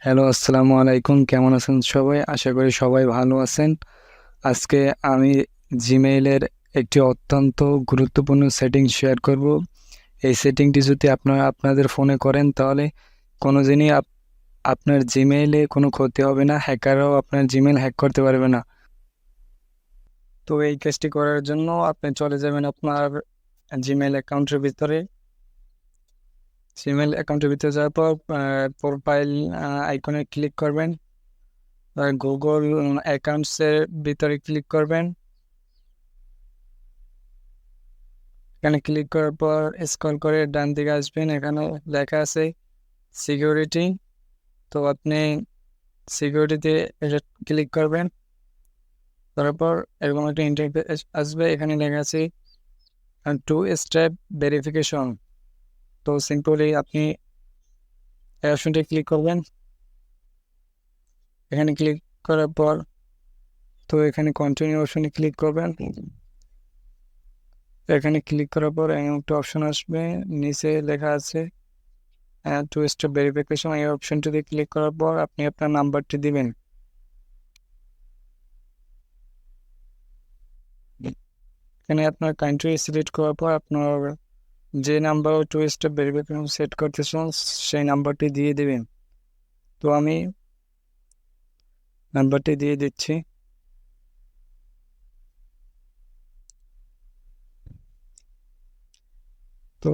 Hello, আসসালামু আলাইকুম। কেমন আছেন সবাই? আশা করি সবাই ভালো আছেন। আজকে আমি জিমেইলের একটি অত্যন্ত গুরুত্বপূর্ণ সেটিং শেয়ার করব। এই সেটিংটি যদি আপনারা আপনাদের ফোনে করেন তাহলে কোনো দিনই আপনার জিমেইলে কোনো ক্ষতি হবে না, হ্যাকাররাও আপনার জিমেইল হ্যাক করতে পারবে না। তো এই কাজটি করার জন্য আপনি চলে যাবেন আপনার জিমেইল অ্যাকাউন্টের ভিতরে। জিমেইল অ্যাকাউন্টের ভিতরে যাওয়ার পর প্রোফাইল আইকনে ক্লিক করবেন। গুগল অ্যাকাউন্টসের ভিতরে ক্লিক করবেন। এখানে ক্লিক করার পর স্ক্রল করে ডান দিকে আসবেন, এখানে লেখা আছে সিকিউরিটি। তো আপনি সিকিউরিটিতে এটা ক্লিক করবেন। তারপর এরকম একটা ইন্টারফেস আসবে, এখানে লেখা আছে টু স্টেপ ভেরিফিকেশন। তো সিম্পলি আপনি এই অপশনটি ক্লিক করবেন। এখানে ক্লিক করার পর এখানে কন্টিনিউ অপশনে ক্লিক করবেন। এখানে ক্লিক করার পর একটা অপশন আসবে, নিচে লেখা আছে টু স্টেপ ভেরিফিকেশন। এই অপশনটিতে ক্লিক করার পর আপনি আপনার নাম্বারটি দিবেন। এখানে আপনার কান্ট্রি সিলেক্ট করার পর আপনার যে number two step verification set করতে চান সেই নাম্বারটি দিয়ে দিবেন। তো আমি নাম্বারটি দিয়ে দিচ্ছি। তো